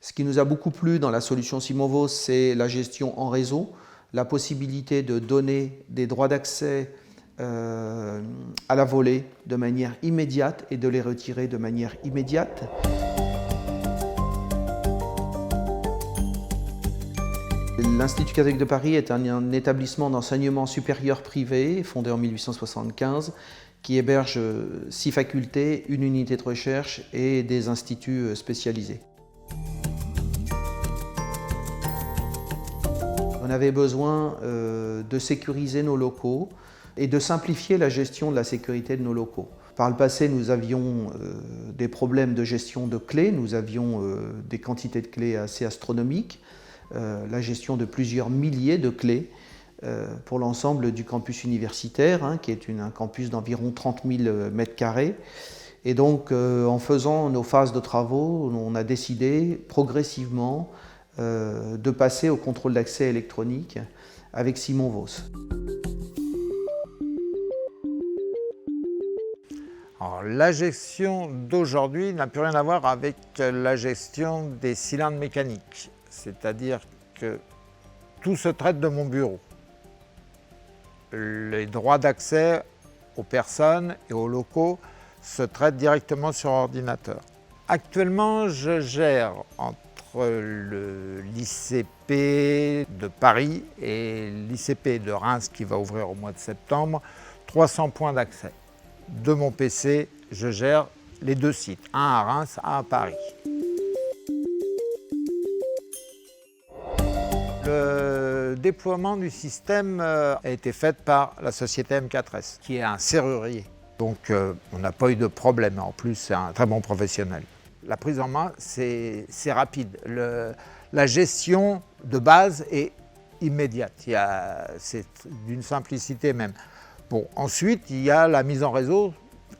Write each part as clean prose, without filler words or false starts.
Ce qui nous a beaucoup plu dans la solution Simovo, c'est la gestion en réseau, la possibilité de donner des droits d'accès à la volée de manière immédiate et de les retirer de manière immédiate. L'Institut catholique de Paris est un établissement d'enseignement supérieur privé fondé en 1875 qui héberge 6 facultés, une unité de recherche et des instituts spécialisés. On avait besoin de sécuriser nos locaux et de simplifier la gestion de la sécurité de nos locaux. Par le passé, nous avions des problèmes de gestion de clés, nous avions des quantités de clés assez astronomiques, la gestion de plusieurs milliers de clés pour l'ensemble du campus universitaire, qui est un campus d'environ 30 000 m². Et donc, en faisant nos phases de travaux, on a décidé progressivement de passer au contrôle d'accès électronique avec Simovo. Alors, la gestion d'aujourd'hui n'a plus rien à voir avec la gestion des cylindres mécaniques. C'est-à-dire que tout se traite de mon bureau. Les droits d'accès aux personnes et aux locaux se traitent directement sur ordinateur. Actuellement, je gère entre l'ICP de Paris et l'ICP de Reims qui va ouvrir au mois de septembre, 300 points d'accès. De mon PC, je gère les 2 sites, un à Reims, un à Paris. Le déploiement du système a été fait par la société M4S, qui est un serrurier. Donc on n'a pas eu de problème. En plus, c'est un très bon professionnel. La prise en main, c'est rapide. La gestion de base est immédiate. C'est d'une simplicité même. Bon, ensuite, il y a la mise en réseau.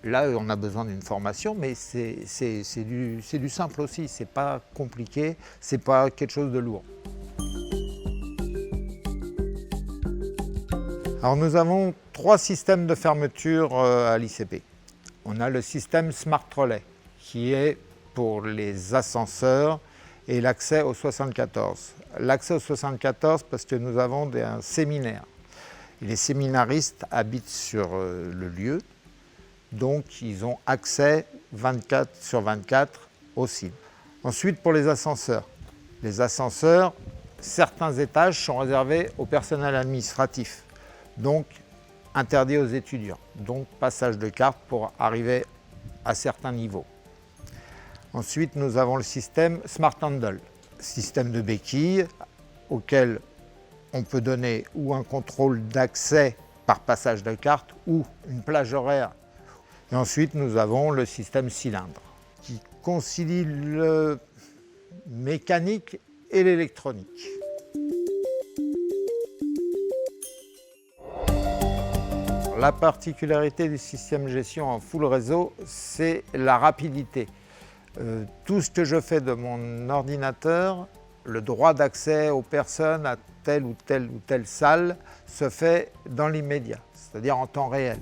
Là, on a besoin d'une formation, mais c'est du simple aussi. C'est pas compliqué, c'est pas quelque chose de lourd. Alors nous avons 3 systèmes de fermeture à l'ICP. On a le système Smart Relay qui est pour les ascenseurs et l'accès au 74. L'accès au 74 parce que nous avons un séminaire. Et les séminaristes habitent sur le lieu, donc ils ont accès 24/24 au site. Ensuite pour les ascenseurs, certains étages sont réservés au personnel administratif. Donc interdit aux étudiants, donc passage de carte pour arriver à certains niveaux. Ensuite, nous avons le système Smart Handle, système de béquilles auquel on peut donner ou un contrôle d'accès par passage de carte ou une plage horaire. Et ensuite, nous avons le système cylindre qui concilie le mécanique et l'électronique. La particularité du système gestion en full réseau, c'est la rapidité. Tout ce que je fais de mon ordinateur, le droit d'accès aux personnes à telle ou telle salle se fait dans l'immédiat, c'est-à-dire en temps réel.